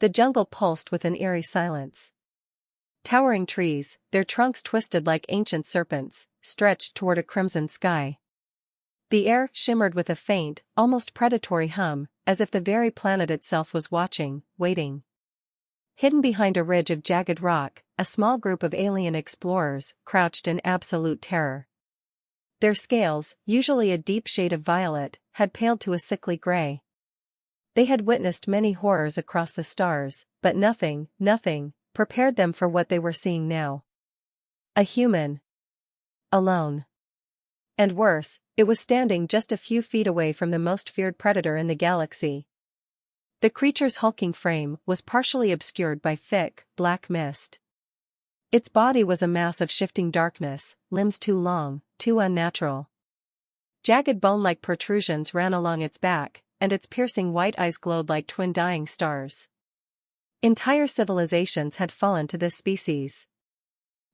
The jungle pulsed with an eerie silence. Towering trees, their trunks twisted like ancient serpents, stretched toward a crimson sky. The air shimmered with a faint, almost predatory hum, as if the very planet itself was watching, waiting. Hidden behind a ridge of jagged rock, a small group of alien explorers crouched in absolute terror. Their scales, usually a deep shade of violet, had paled to a sickly gray. They had witnessed many horrors across the stars, but nothing, prepared them for what they were seeing now. A human. Alone. And worse, it was standing just a few feet away from the most feared predator in the galaxy. The creature's hulking frame was partially obscured by thick, black mist. Its body was a mass of shifting darkness, limbs too long, too unnatural. Jagged bone-like protrusions ran along its back, and its piercing white eyes glowed like twin dying stars. Entire civilizations had fallen to this species.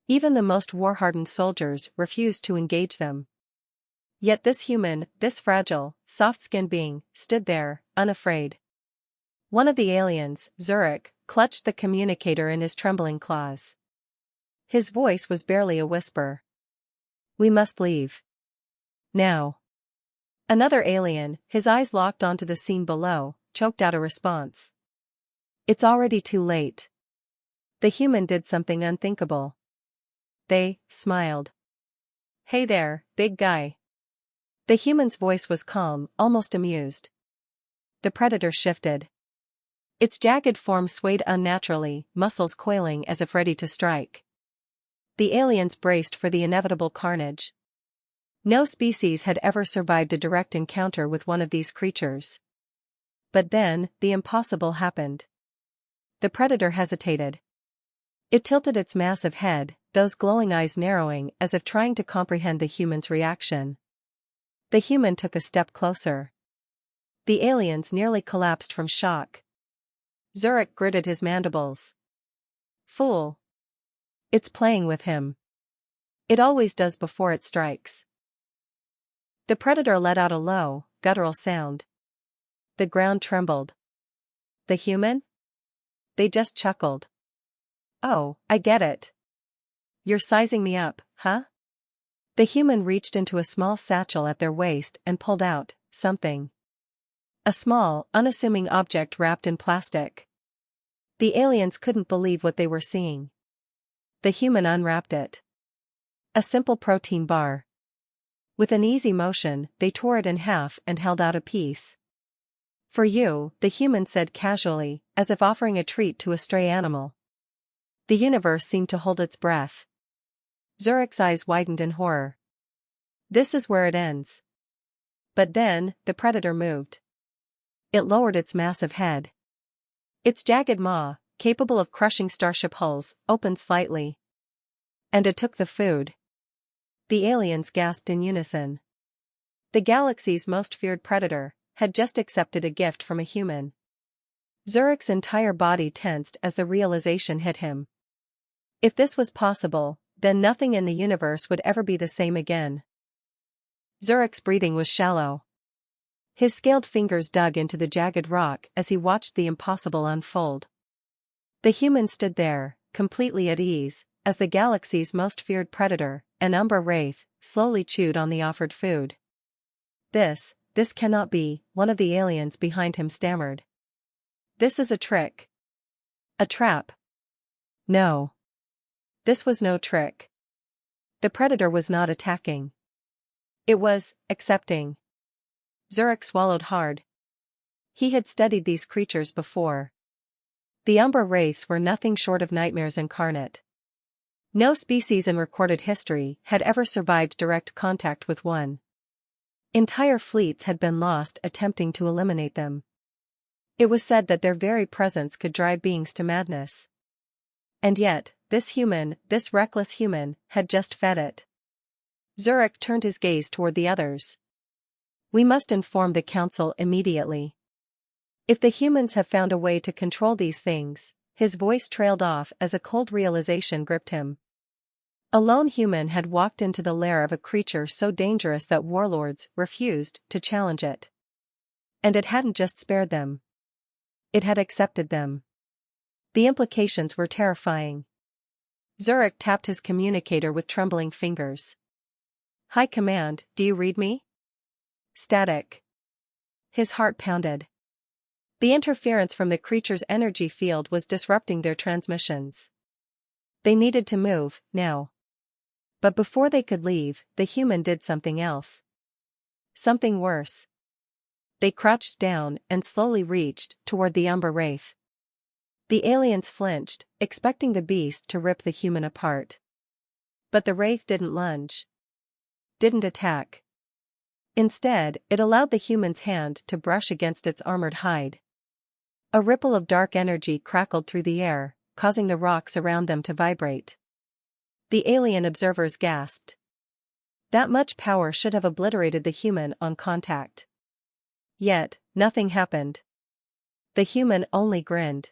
Even the most war-hardened soldiers refused to engage them. Yet this human, this fragile, soft-skinned being, stood there, unafraid. One of the aliens, Zurich, clutched the communicator in his trembling claws. His voice was barely a whisper. "We must leave. Now." Another alien, his eyes locked onto the scene below, choked out a response. "It's already too late." The human did something unthinkable. They smiled. "Hey there, big guy." The human's voice was calm, almost amused. The predator shifted. Its jagged form swayed unnaturally, muscles coiling as if ready to strike. The aliens braced for the inevitable carnage. No species had ever survived a direct encounter with one of these creatures. But then, the impossible happened. The predator hesitated. It tilted its massive head, those glowing eyes narrowing as if trying to comprehend the human's reaction. The human took a step closer. The aliens nearly collapsed from shock. Zurich gritted his mandibles. "Fool. It's playing with him. It always does before it strikes." The predator let out a low, guttural sound. The ground trembled. The human? They just chuckled. "Oh, I get it. You're sizing me up, huh?" The human reached into a small satchel at their waist and pulled out something. A small, unassuming object wrapped in plastic. The aliens couldn't believe what they were seeing. The human unwrapped it. A simple protein bar. With an easy motion, they tore it in half and held out a piece. "For you," the human said casually, as if offering a treat to a stray animal. The universe seemed to hold its breath. Zurich's eyes widened in horror. This is where it ends. But then, the predator moved. It lowered its massive head. Its jagged maw, capable of crushing starship hulls, opened slightly. And it took the food. The aliens gasped in unison. The galaxy's most feared predator had just accepted a gift from a human. Zurich's entire body tensed as the realization hit him. If this was possible, then nothing in the universe would ever be the same again. Zurich's breathing was shallow. His scaled fingers dug into the jagged rock as he watched the impossible unfold. The human stood there, completely at ease, as the galaxy's most feared predator, an Umbra wraith, slowly chewed on the offered food. This cannot be," one of the aliens behind him stammered. "This is a trick. A trap." No. This was no trick. The predator was not attacking. It was accepting. Zurich swallowed hard. He had studied these creatures before. The Umbra wraiths were nothing short of nightmares incarnate. No species in recorded history had ever survived direct contact with one. Entire fleets had been lost attempting to eliminate them. It was said that their very presence could drive beings to madness. And yet, this human, this reckless human, had just fed it. Zurich turned his gaze toward the others. "We must inform the council immediately. If the humans have found a way to control these things," his voice trailed off as a cold realization gripped him. A lone human had walked into the lair of a creature so dangerous that warlords refused to challenge it. And it hadn't just spared them. It had accepted them. The implications were terrifying. Zurich tapped his communicator with trembling fingers. "High Command, do you read me?" Static. His heart pounded. The interference from the creature's energy field was disrupting their transmissions. They needed to move, now. But before they could leave, the human did something else. Something worse. They crouched down and slowly reached toward the Umber Wraith. The aliens flinched, expecting the beast to rip the human apart. But the Wraith didn't lunge. Didn't attack. Instead, it allowed the human's hand to brush against its armored hide. A ripple of dark energy crackled through the air, causing the rocks around them to vibrate. The alien observers gasped. That much power should have obliterated the human on contact. Yet, nothing happened. The human only grinned.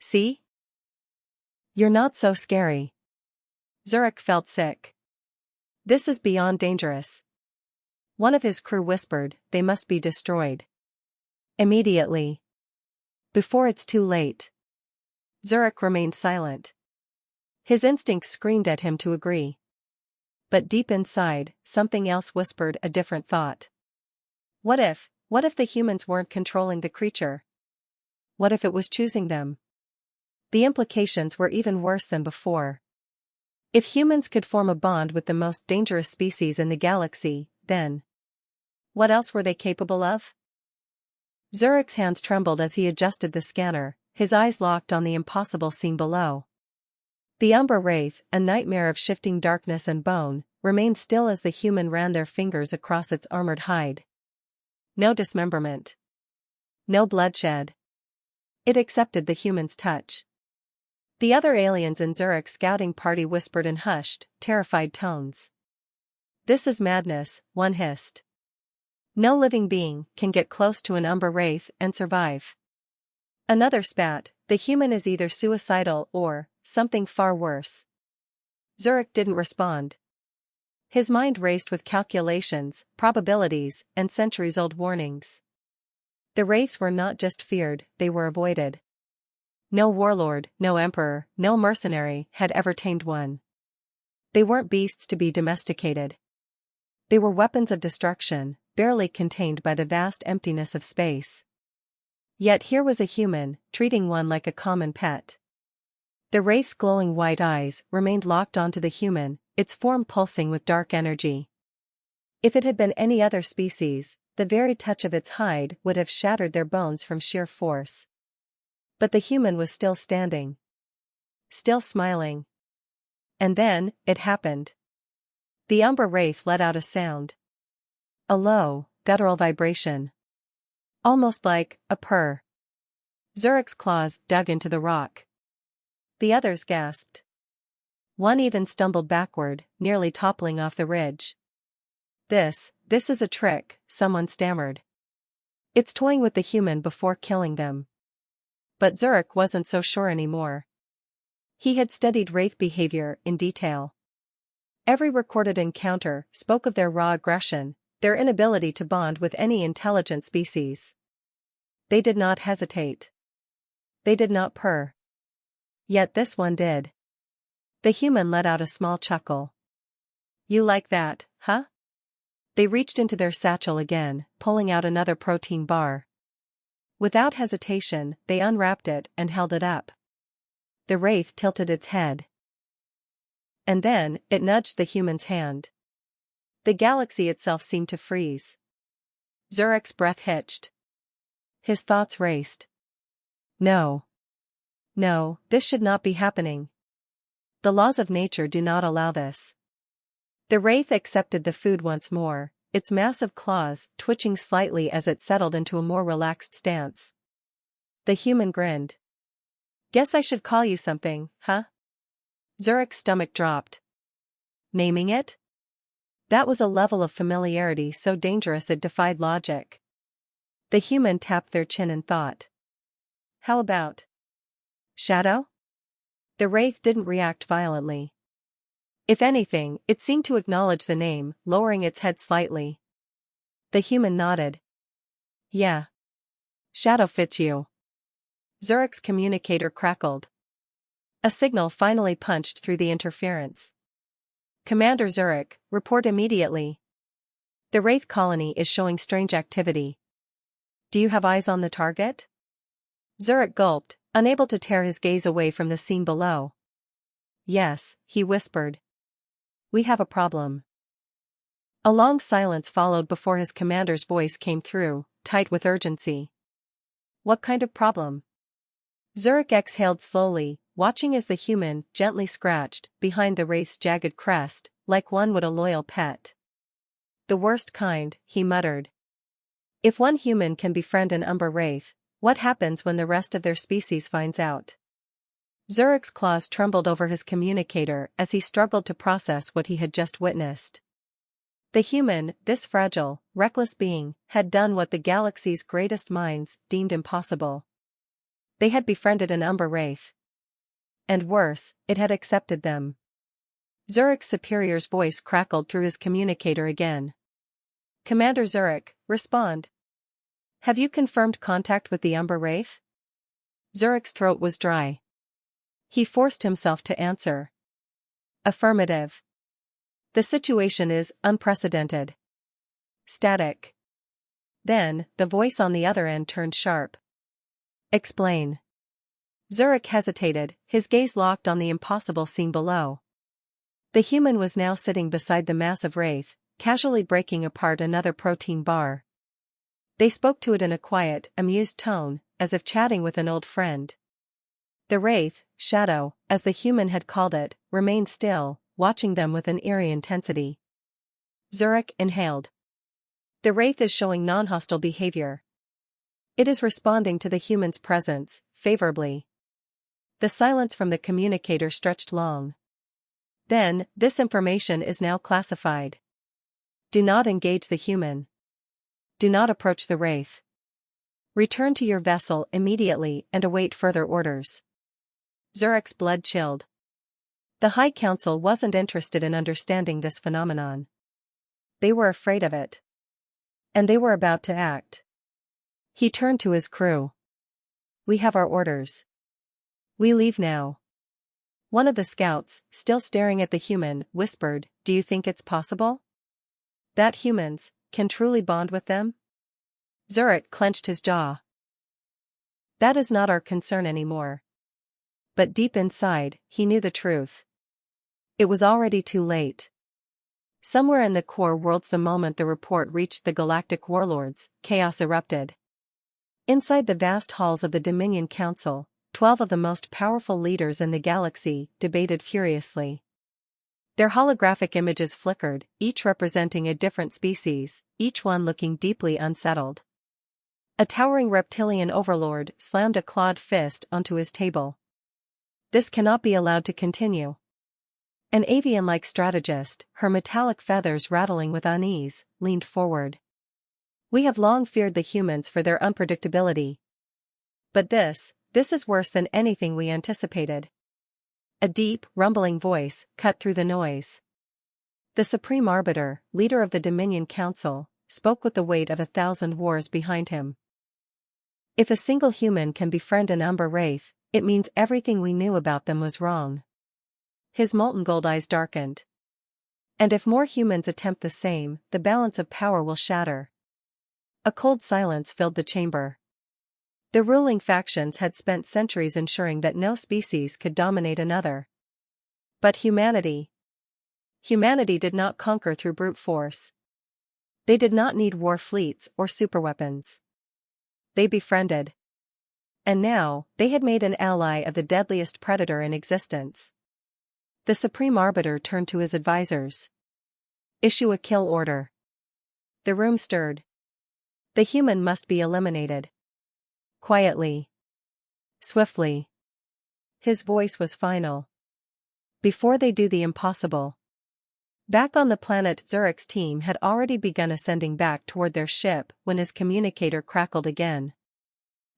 "See? You're not so scary." Zurich felt sick. "This is beyond dangerous." One of his crew whispered, "They must be destroyed. Immediately. Before it's too late." Zurich remained silent. His instincts screamed at him to agree. But deep inside, something else whispered a different thought. What if the humans weren't controlling the creature? What if it was choosing them? The implications were even worse than before. If humans could form a bond with the most dangerous species in the galaxy, then what else were they capable of? Zurich's hands trembled as he adjusted the scanner, his eyes locked on the impossible scene below. The Umber Wraith, a nightmare of shifting darkness and bone, remained still as the human ran their fingers across its armored hide. No dismemberment. No bloodshed. It accepted the human's touch. The other aliens in Zurich's scouting party whispered in hushed, terrified tones. "This is madness," one hissed. "No living being can get close to an Umber Wraith and survive." Another spat, "The human is either suicidal or something far worse." Zurich didn't respond. His mind raced with calculations, probabilities, and centuries-old warnings. The Wraiths were not just feared, they were avoided. No warlord, no emperor, no mercenary had ever tamed one. They weren't beasts to be domesticated. They were weapons of destruction, barely contained by the vast emptiness of space. Yet here was a human, treating one like a common pet. The Wraith's glowing white eyes remained locked onto the human, its form pulsing with dark energy. If it had been any other species, the very touch of its hide would have shattered their bones from sheer force. But the human was still standing. Still smiling. And then, it happened. The Umber Wraith let out a sound. A low, guttural vibration. Almost like a purr. Zurich's claws dug into the rock. The others gasped. One even stumbled backward, nearly toppling off the ridge. This is a trick," someone stammered. "It's toying with the human before killing them." But Zurich wasn't so sure anymore. He had studied Wraith behavior in detail. Every recorded encounter spoke of their raw aggression, their inability to bond with any intelligent species. They did not hesitate. They did not purr. Yet this one did. The human let out a small chuckle. "You like that, huh?" They reached into their satchel again, pulling out another protein bar. Without hesitation, they unwrapped it and held it up. The Wraith tilted its head. And then, it nudged the human's hand. The galaxy itself seemed to freeze. Zurich's breath hitched. His thoughts raced. No. No, this should not be happening. The laws of nature do not allow this. The Wraith accepted the food once more, its massive claws twitching slightly as it settled into a more relaxed stance. The human grinned. "Guess I should call you something, huh?" Zurich's stomach dropped. Naming it? That was a level of familiarity so dangerous it defied logic. The human tapped their chin in thought. "How about Shadow?" The Wraith didn't react violently. If anything, it seemed to acknowledge the name, lowering its head slightly. The human nodded. "Yeah. Shadow fits you." Zurek's communicator crackled. A signal finally punched through the interference. Commander Zurek, report immediately. The Wraith colony is showing strange activity. Do you have eyes on the target? Zurek gulped, unable to tear his gaze away from the scene below. Yes, he whispered. We have a problem. A long silence followed before his commander's voice came through, tight with urgency. What kind of problem? Zurek exhaled slowly, watching as the human gently scratched behind the Wraith's jagged crest, like one would a loyal pet. The worst kind, he muttered. If one human can befriend an Umber Wraith, what happens when the rest of their species finds out? Zurek's claws trembled over his communicator as he struggled to process what he had just witnessed. The human, this fragile, reckless being, had done what the galaxy's greatest minds deemed impossible. They had befriended an Umber Wraith. And worse, it had accepted them. Zurek's superior's voice crackled through his communicator again. Commander Zurek, respond. Have you confirmed contact with the Umber Wraith? Zurek's throat was dry. He forced himself to answer. Affirmative. The situation is unprecedented. Static. Then, the voice on the other end turned sharp. Explain. Zurek hesitated, his gaze locked on the impossible scene below. The human was now sitting beside the massive Wraith, casually breaking apart another protein bar. They spoke to it in a quiet, amused tone, as if chatting with an old friend. The Wraith, Shadow, as the human had called it, remained still, watching them with an eerie intensity. Zurek inhaled. The Wraith is showing non-hostile behavior. It is responding to the human's presence, favorably. The silence from the communicator stretched long. Then, this information is now classified. Do not engage the human. Do not approach the Wraith. Return to your vessel immediately and await further orders. Zurek's blood chilled. The High Council wasn't interested in understanding this phenomenon. They were afraid of it. And they were about to act. He turned to his crew. We have our orders. We leave now. One of the scouts, still staring at the human, whispered, Do you think it's possible? That humans can truly bond with them? Zurek clenched his jaw. That is not our concern anymore. But deep inside, he knew the truth. It was already too late. Somewhere in the core worlds the moment the report reached the Galactic warlords, chaos erupted. Inside the vast halls of the Dominion Council, 12 of the most powerful leaders in the galaxy debated furiously. Their holographic images flickered, each representing a different species, each one looking deeply unsettled. A towering reptilian overlord slammed a clawed fist onto his table. This cannot be allowed to continue. An avian-like strategist, her metallic feathers rattling with unease, leaned forward. We have long feared the humans for their unpredictability. But this is worse than anything we anticipated. A deep, rumbling voice cut through the noise. The Supreme Arbiter, leader of the Dominion Council, spoke with the weight of 1,000 wars behind him. If a single human can befriend an Umber Wraith, it means everything we knew about them was wrong. His molten gold eyes darkened. And if more humans attempt the same, the balance of power will shatter. A cold silence filled the chamber. The ruling factions had spent centuries ensuring that no species could dominate another. But humanity did not conquer through brute force. They did not need war fleets or superweapons. They befriended. And now, they had made an ally of the deadliest predator in existence. The Supreme Arbiter turned to his advisors. Issue a kill order. The room stirred. The human must be eliminated. Quietly. Swiftly. His voice was final. Before they do the impossible. Back on the planet, Zurek's team had already begun ascending back toward their ship when his communicator crackled again.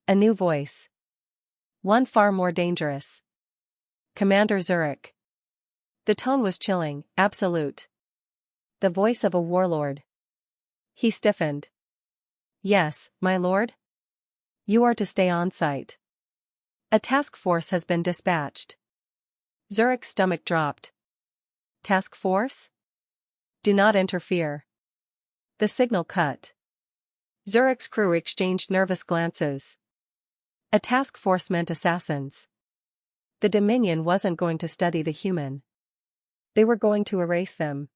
A new voice. One far more dangerous. Commander Zurek. The tone was chilling, absolute. The voice of a warlord. He stiffened. Yes, my lord? You are to stay on site. A task force has been dispatched. Zurich's stomach dropped. Task force? Do not interfere. The signal cut. Zurich's crew exchanged nervous glances. A task force meant assassins. The Dominion wasn't going to study the human. They were going to erase them.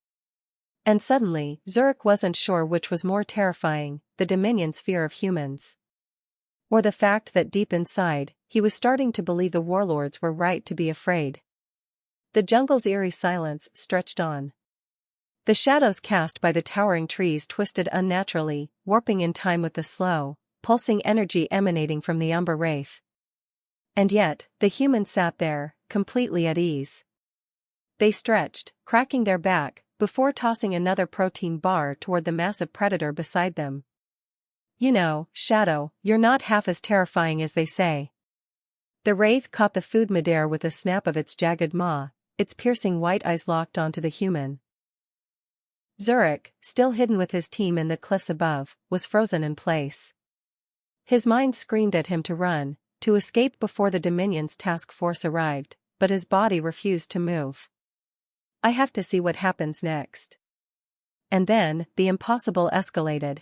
And suddenly, Zurich wasn't sure which was more terrifying, the Dominion's fear of humans, or the fact that deep inside, he was starting to believe the warlords were right to be afraid. The jungle's eerie silence stretched on. The shadows cast by the towering trees twisted unnaturally, warping in time with the slow, pulsing energy emanating from the Umber Wraith. And yet, the humans sat there, completely at ease. They stretched, cracking their back, before tossing another protein bar toward the massive predator beside them. You know, Shadow, you're not half as terrifying as they say. The Wraith caught the food midair with a snap of its jagged maw, its piercing white eyes locked onto the human. Zurich, still hidden with his team in the cliffs above, was frozen in place. His mind screamed at him to run, to escape before the Dominion's task force arrived, but his body refused to move. I have to see what happens next. And then, the impossible escalated.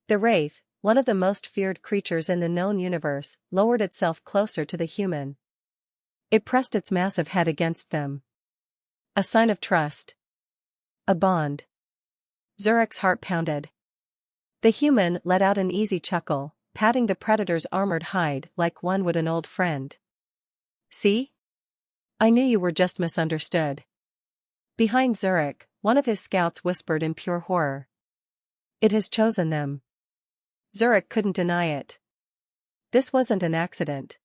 The Wraith, one of the most feared creatures in the known universe, lowered itself closer to the human. It pressed its massive head against them. A sign of trust. A bond. Zurich's heart pounded. The human let out an easy chuckle, patting the predator's armored hide like one would an old friend. See? I knew you were just misunderstood. Behind Zurich, one of his scouts whispered in pure horror. It has chosen them. Zurich couldn't deny it. This wasn't an accident.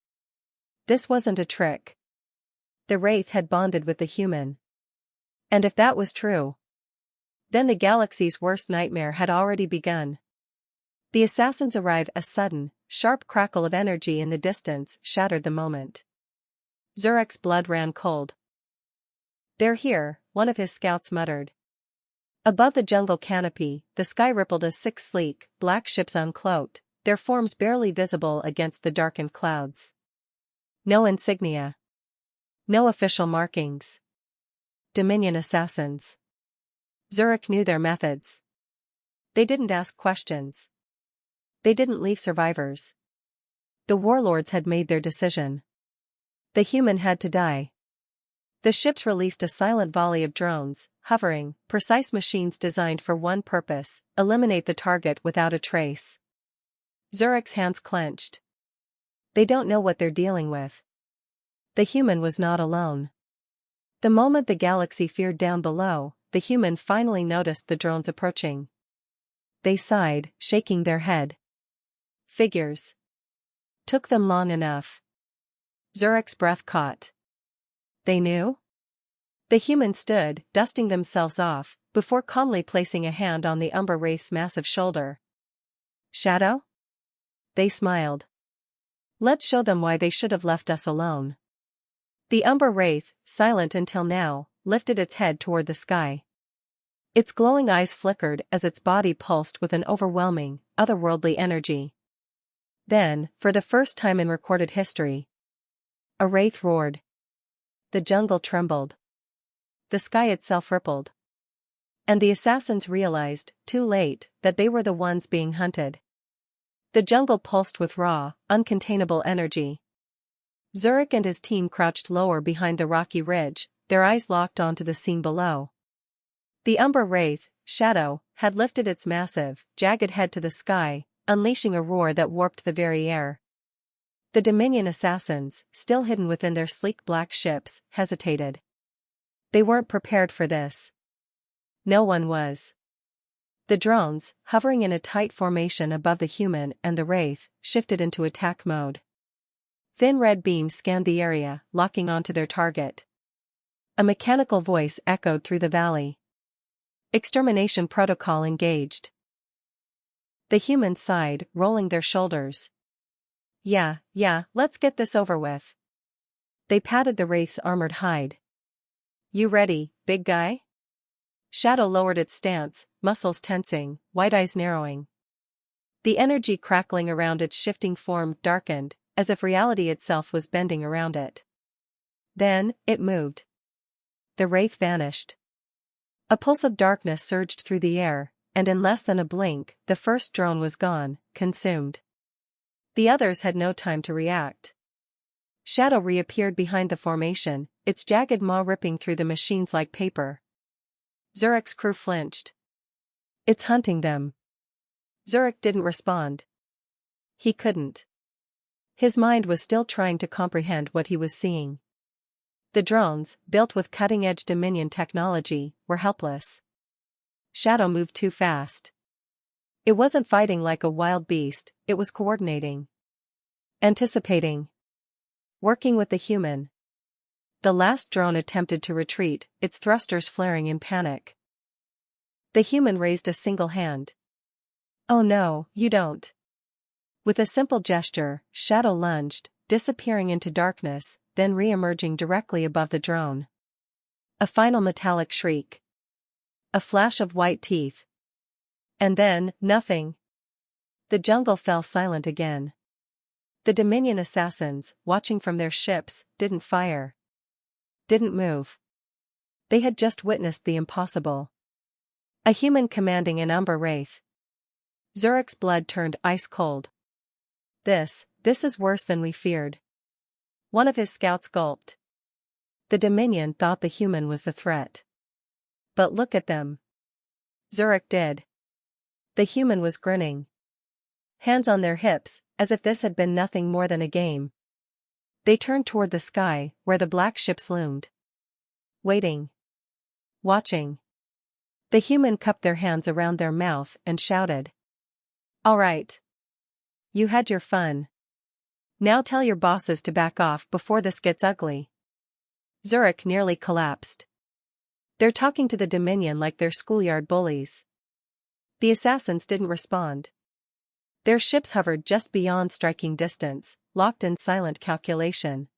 This wasn't a trick. The Wraith had bonded with the human. And if that was true, then the galaxy's worst nightmare had already begun. The assassins arrived. A sudden, sharp crackle of energy in the distance shattered the moment. Zurich's blood ran cold. They're here, one of his scouts muttered. Above the jungle canopy, the sky rippled as 6 sleek, black ships uncloaked, their forms barely visible against the darkened clouds. No insignia. No official markings. Dominion assassins. Zurich knew their methods. They didn't ask questions. They didn't leave survivors. The warlords had made their decision. The human had to die. The ships released a silent volley of drones, hovering, precise machines designed for one purpose: eliminate the target without a trace. Zurich's hands clenched. They don't know what they're dealing with. The human was not alone. The moment the galaxy feared down below, the human finally noticed the drones approaching. They sighed, shaking their head. Figures. Took them long enough. Zurich's breath caught. They knew? The humans stood, dusting themselves off, before calmly placing a hand on the Umber Wraith's massive shoulder. Shadow? They smiled. Let's show them why they should have left us alone. The Umber Wraith, silent until now, lifted its head toward the sky. Its glowing eyes flickered as its body pulsed with an overwhelming, otherworldly energy. Then, for the first time in recorded history, a wraith roared. The jungle trembled. The sky itself rippled. And the assassins realized, too late, that they were the ones being hunted. The jungle pulsed with raw, uncontainable energy. Zurich and his team crouched lower behind the rocky ridge, their eyes locked onto the scene below. The Umber Wraith, Shadow, had lifted its massive, jagged head to the sky, unleashing a roar that warped the very air. The Dominion assassins, still hidden within their sleek black ships, hesitated. They weren't prepared for this. No one was. The drones, hovering in a tight formation above the human and the Wraith, shifted into attack mode. Thin red beams scanned the area, locking onto their target. A mechanical voice echoed through the valley. Extermination protocol engaged. The humans sighed, rolling their shoulders. Yeah, let's get this over with. They patted the Wraith's armored hide. You ready, big guy? Shadow lowered its stance, muscles tensing, white eyes narrowing. The energy crackling around its shifting form darkened, as if reality itself was bending around it. Then, it moved. The wraith vanished. A pulse of darkness surged through the air, and in less than a blink, the first drone was gone, consumed. The others had no time to react. Shadow reappeared behind the formation, its jagged maw ripping through the machines like paper. Zurek's crew flinched. It's hunting them. Zurek didn't respond. He couldn't. His mind was still trying to comprehend what he was seeing. The drones, built with cutting-edge Dominion technology, were helpless. Shadow moved too fast. It wasn't fighting like a wild beast, it was coordinating. Anticipating. Working with the human. The last drone attempted to retreat, its thrusters flaring in panic. The human raised a single hand. "Oh no, you don't." With a simple gesture, Shadow lunged, disappearing into darkness, then re-emerging directly above the drone. A final metallic shriek. A flash of white teeth. And then, nothing. The jungle fell silent again. The Dominion assassins, watching from their ships, didn't fire. Didn't move. They had just witnessed the impossible. A human commanding an Umber Wraith. Zurek's blood turned ice cold. This is worse than we feared. One of his scouts gulped. The Dominion thought the human was the threat. But look at them. Zurek did. The human was grinning. Hands on their hips, as if this had been nothing more than a game. They turned toward the sky, where the black ships loomed. Waiting. Watching. The human cupped their hands around their mouth and shouted. "All right. You had your fun. Now tell your bosses to back off before this gets ugly." Zurek nearly collapsed. They're talking to the Dominion like they're schoolyard bullies. The assassins didn't respond. Their ships hovered just beyond striking distance, locked in silent calculation.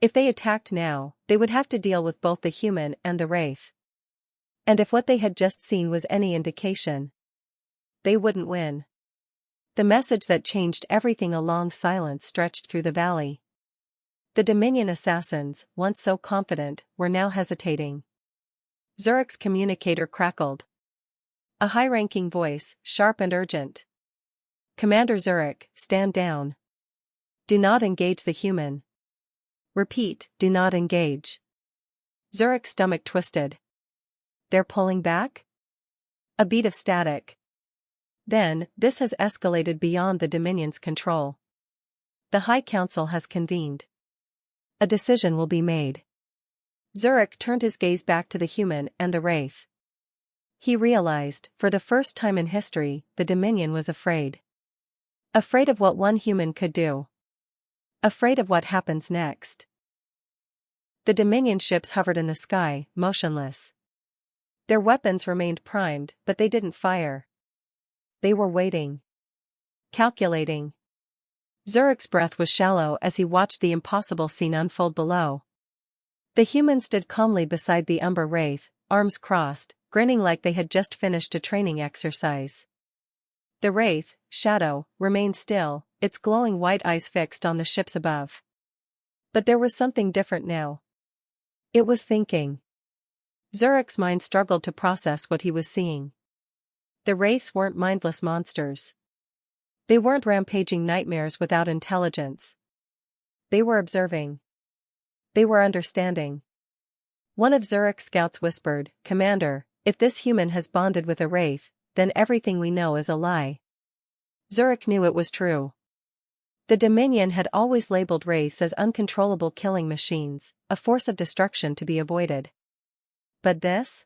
If they attacked now, they would have to deal with both the human and the wraith. And if what they had just seen was any indication, they wouldn't win. The message that changed everything, a long silence stretched through the valley. The Dominion assassins, once so confident, were now hesitating. Zurek's communicator crackled. A high-ranking voice, sharp and urgent. "Commander Zurek, stand down. Do not engage the human. Repeat, do not engage." Zurek's stomach twisted. They're pulling back? A beat of static. Then, this has escalated beyond the Dominion's control. The High Council has convened. A decision will be made. Zurek turned his gaze back to the human and the wraith. He realized, for the first time in history, the Dominion was afraid. Afraid of what one human could do. Afraid of what happens next. The Dominion ships hovered in the sky, motionless. Their weapons remained primed, but they didn't fire. They were waiting. Calculating. Zurek's breath was shallow as he watched the impossible scene unfold below. The humans stood calmly beside the Umber Wraith, arms crossed, grinning like they had just finished a training exercise. The Wraith, Shadow, remained still, its glowing white eyes fixed on the ships above. But there was something different now. It was thinking. Zurek's mind struggled to process what he was seeing. The Wraiths weren't mindless monsters. They weren't rampaging nightmares without intelligence. They were observing. They were understanding. One of Zurek's scouts whispered, "Commander, if this human has bonded with a Wraith, then everything we know is a lie." Zurek knew it was true. The Dominion had always labeled Wraiths as uncontrollable killing machines, a force of destruction to be avoided. But this?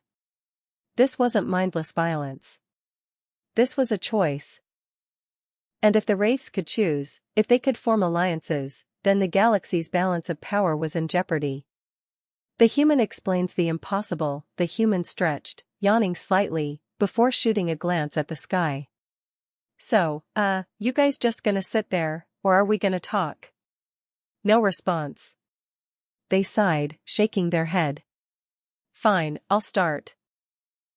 This wasn't mindless violence. This was a choice. And if the Wraiths could choose, if they could form alliances, then the galaxy's balance of power was in jeopardy. The human explains the impossible, the human stretched, yawning slightly, before shooting a glance at the sky. "So, you guys just gonna sit there, or are we gonna talk?" No response. They sighed, shaking their head. "Fine, I'll start."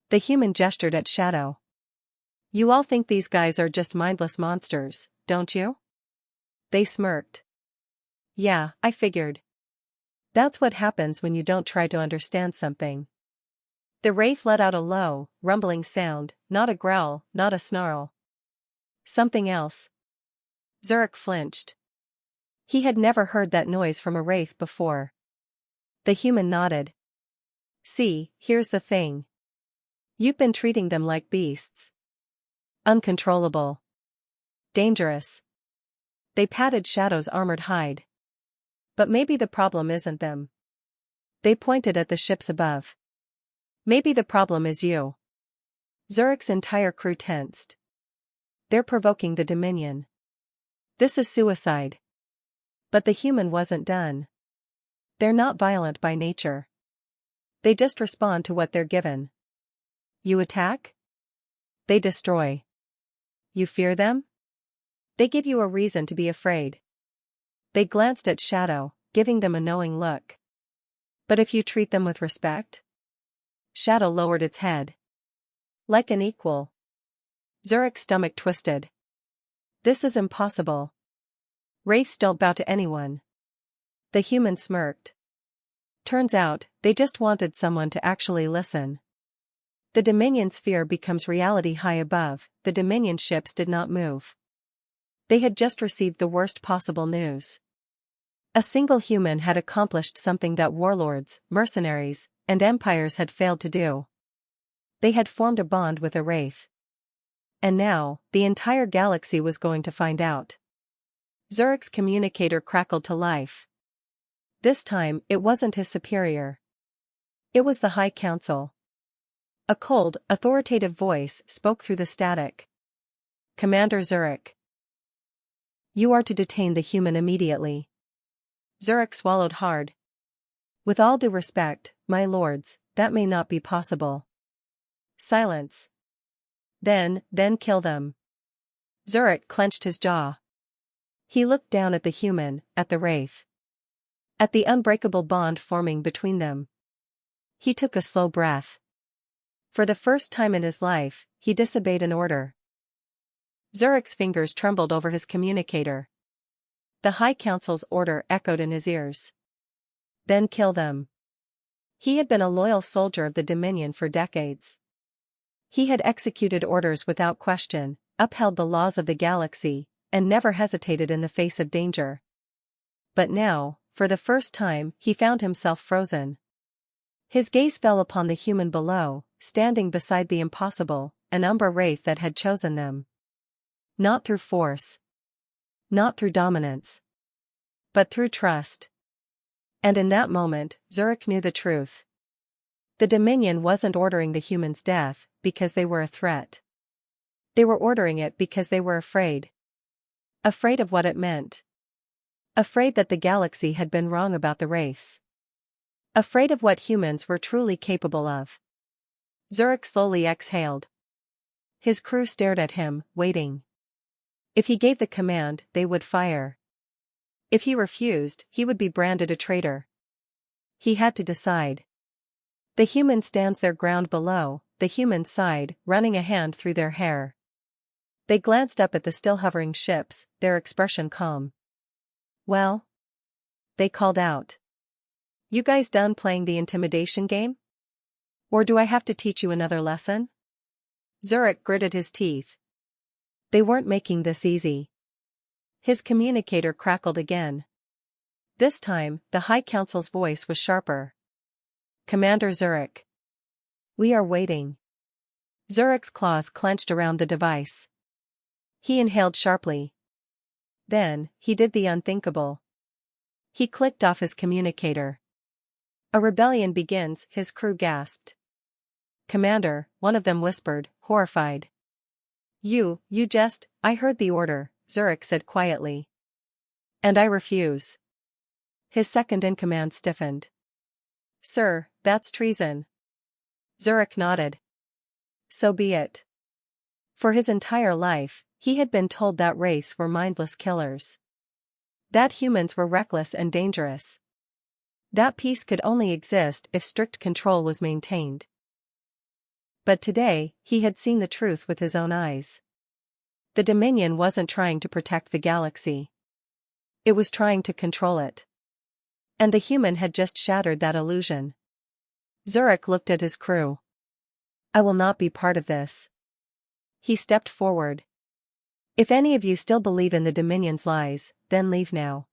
The human gestured at Shadow. "You all think these guys are just mindless monsters, don't you?" They smirked. Yeah, I figured. That's what happens when you don't try to understand something. The wraith let out a low, rumbling sound, not a growl, not a snarl. Something else. Zurich flinched. He had never heard that noise from a wraith before. The human nodded. See, here's the thing. You've been treating them like beasts. Uncontrollable. Dangerous. They patted Shadow's armored hide. But maybe the problem isn't them. They pointed at the ships above. Maybe the problem is you. Zurich's entire crew tensed. They're provoking the Dominion. This is suicide. But the human wasn't done. They're not violent by nature. They just respond to what they're given. You attack? They destroy. You fear them? They give you a reason to be afraid. They glanced at Shadow, giving them a knowing look. But if you treat them with respect? Shadow lowered its head. Like an equal. Zurich's stomach twisted. This is impossible. Wraiths don't bow to anyone. The human smirked. Turns out, they just wanted someone to actually listen. The Dominion's fear becomes reality high above. The Dominion ships did not move. They had just received the worst possible news. A single human had accomplished something that warlords, mercenaries, and empires had failed to do. They had formed a bond with a wraith. And now, the entire galaxy was going to find out. Zurich's communicator crackled to life. This time, it wasn't his superior. It was the High Council. A cold, authoritative voice spoke through the static. Commander Zurich. You are to detain the human immediately. Zurich swallowed hard. With all due respect, my lords, that may not be possible. Silence. Then kill them. Zurich clenched his jaw. He looked down at the human, at the wraith. At the unbreakable bond forming between them. He took a slow breath. For the first time in his life, he disobeyed an order. Zurich's fingers trembled over his communicator. The High Council's order echoed in his ears. Then kill them. He had been a loyal soldier of the Dominion for decades. He had executed orders without question, upheld the laws of the galaxy, and never hesitated in the face of danger. But now, for the first time, he found himself frozen. His gaze fell upon the human below, standing beside the impossible, an Umbra wraith that had chosen them. Not through force. Not through dominance. But through trust. And in that moment, Zurich knew the truth. The Dominion wasn't ordering the humans' death because they were a threat. They were ordering it because they were afraid. Afraid of what it meant. Afraid that the galaxy had been wrong about the race. Afraid of what humans were truly capable of. Zurich slowly exhaled. His crew stared at him, waiting. If he gave the command, they would fire. If he refused, he would be branded a traitor. He had to decide. The human stands their ground below, the human sighed, running a hand through their hair. They glanced up at the still hovering ships, their expression calm. Well? They called out. You guys done playing the intimidation game? Or do I have to teach you another lesson? Zurich gritted his teeth. They weren't making this easy. His communicator crackled again. This time, the High Council's voice was sharper. Commander Zurich. We are waiting. Zurich's claws clenched around the device. He inhaled sharply. Then, he did the unthinkable. He clicked off his communicator. A rebellion begins, his crew gasped. Commander, one of them whispered, horrified. You just, I heard the order, Zurich said quietly. And I refuse. His second-in-command stiffened. Sir, that's treason. Zurich nodded. So be it. For his entire life, he had been told that race were mindless killers. That humans were reckless and dangerous. That peace could only exist if strict control was maintained. But today, he had seen the truth with his own eyes. The Dominion wasn't trying to protect the galaxy. It was trying to control it. And the human had just shattered that illusion. Zurich looked at his crew. I will not be part of this. He stepped forward. If any of you still believe in the Dominion's lies, then leave now.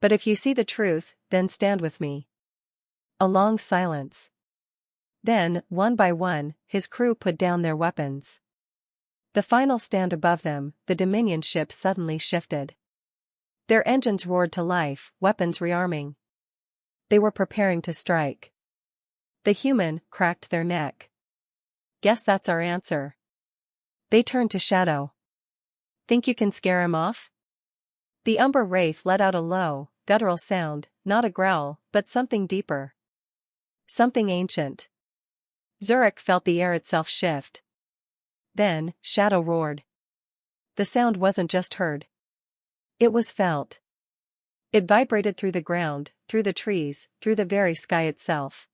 But if you see the truth, then stand with me. A long silence. Then, one by one, his crew put down their weapons. The final stand above them, the Dominion ship suddenly shifted. Their engines roared to life, weapons rearming. They were preparing to strike. The human cracked their neck. Guess that's our answer. They turned to Shadow. Think you can scare him off? The Umber Wraith let out a low, guttural sound, not a growl, but something deeper. Something ancient. Zurich felt the air itself shift. Then, Shadow roared. The sound wasn't just heard. It was felt. It vibrated through the ground, through the trees, through the very sky itself.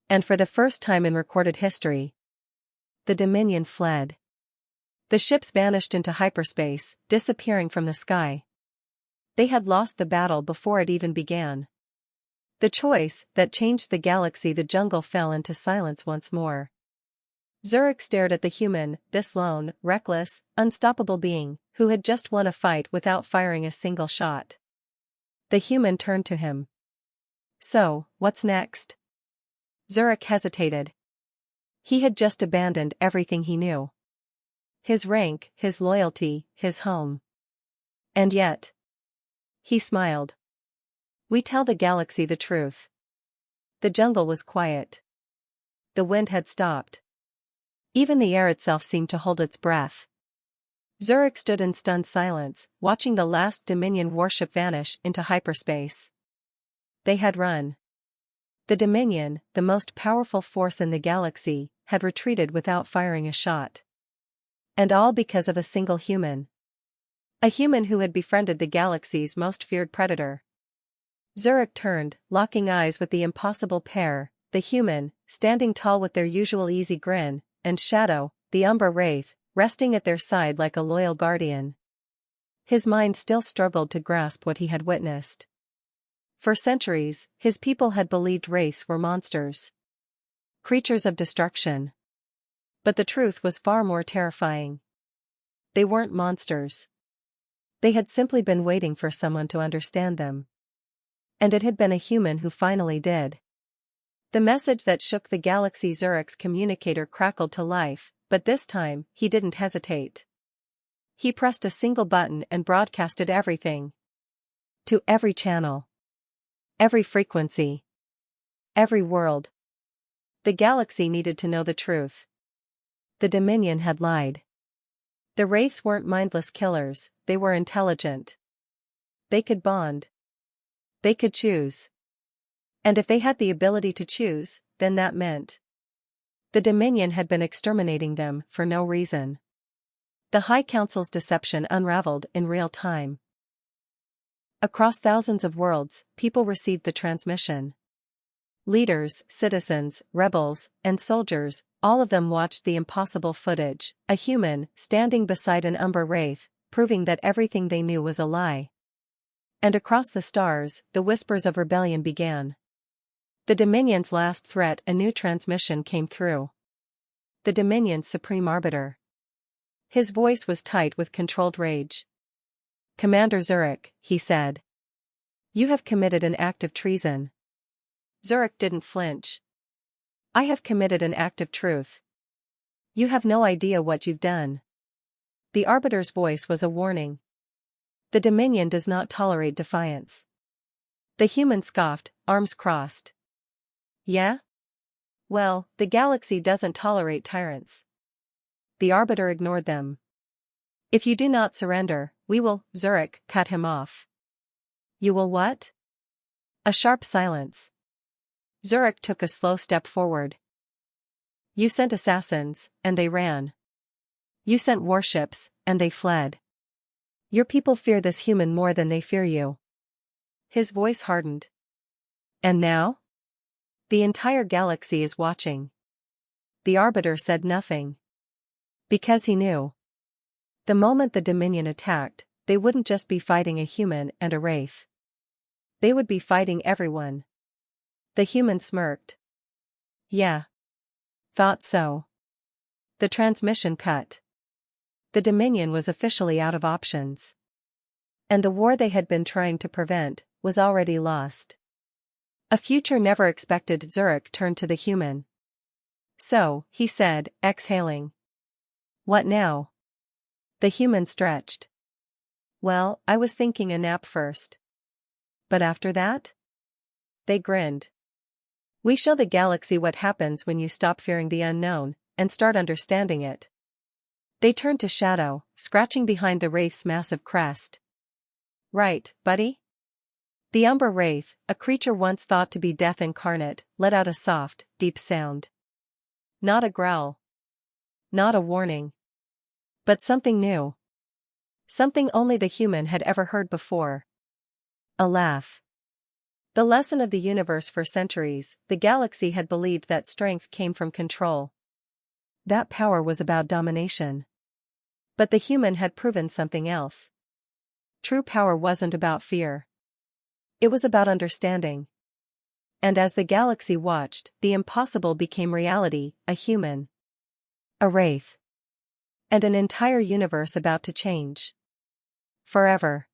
And for the first time in recorded history, the Dominion fled. The ships vanished into hyperspace, disappearing from the sky. They had lost the battle before it even began. The choice that changed the galaxy. The jungle fell into silence once more. Zurich stared at the human, this lone, reckless, unstoppable being, who had just won a fight without firing a single shot. The human turned to him. So, what's next? Zurich hesitated. He had just abandoned everything he knew. His rank, his loyalty, his home. And yet. He smiled. We tell the galaxy the truth. The jungle was quiet. The wind had stopped. Even the air itself seemed to hold its breath. Zurich stood in stunned silence, watching the last Dominion warship vanish into hyperspace. They had run. The Dominion, the most powerful force in the galaxy, had retreated without firing a shot. And all because of a single human. A human who had befriended the galaxy's most feared predator. Zurich turned, locking eyes with the impossible pair, the human, standing tall with their usual easy grin, and Shadow, the Umber Wraith, resting at their side like a loyal guardian. His mind still struggled to grasp what he had witnessed. For centuries, his people had believed wraiths were monsters. Creatures of destruction. But the truth was far more terrifying. They weren't monsters. They had simply been waiting for someone to understand them. And it had been a human who finally did. The message that shook the galaxy. Zurich's communicator crackled to life, but this time, he didn't hesitate. He pressed a single button and broadcasted everything. To every channel. Every frequency. Every world. The galaxy needed to know the truth. The Dominion had lied. The wraiths weren't mindless killers, they were intelligent. They could bond. They could choose. And if they had the ability to choose, then that meant the Dominion had been exterminating them for no reason. The High Council's deception unraveled in real time. Across thousands of worlds, people received the transmission. Leaders, citizens, rebels, and soldiers, all of them watched the impossible footage, a human, standing beside an Umber Wraith, proving that everything they knew was a lie. And across the stars, the whispers of rebellion began. The Dominion's last threat. A new transmission came through. The Dominion's supreme arbiter. His voice was tight with controlled rage. Commander Zurich, he said. You have committed an act of treason. Zurich didn't flinch. I have committed an act of truth. You have no idea what you've done. The arbiter's voice was a warning. The Dominion does not tolerate defiance. The human scoffed, arms crossed. Yeah? Well, the galaxy doesn't tolerate tyrants. The arbiter ignored them. If you do not surrender, we will. Zurich cut him off. You will what? A sharp silence. Zurich took a slow step forward. You sent assassins, and they ran. You sent warships, and they fled. Your people fear this human more than they fear you. His voice hardened. And now? The entire galaxy is watching. The arbiter said nothing. Because he knew. The moment the Dominion attacked, they wouldn't just be fighting a human and a wraith. They would be fighting everyone. The human smirked. Yeah. Thought so. The transmission cut. The Dominion was officially out of options. And the war they had been trying to prevent was already lost. A future never expected. Zurich turned to the human. So, he said, exhaling. What now? The human stretched. Well, I was thinking a nap first. But after that? They grinned. We show the galaxy what happens when you stop fearing the unknown and start understanding it. They turned to Shadow, scratching behind the wraith's massive crest. Right, buddy? The Umber Wraith, a creature once thought to be death incarnate, let out a soft, deep sound. Not a growl. Not a warning. But something new. Something only the human had ever heard before. A laugh. The lesson of the universe for centuries, the galaxy had believed that strength came from control. That power was about domination. But the human had proven something else. True power wasn't about fear. It was about understanding. And as the galaxy watched, the impossible became reality, a human. A wraith. And an entire universe about to change. Forever.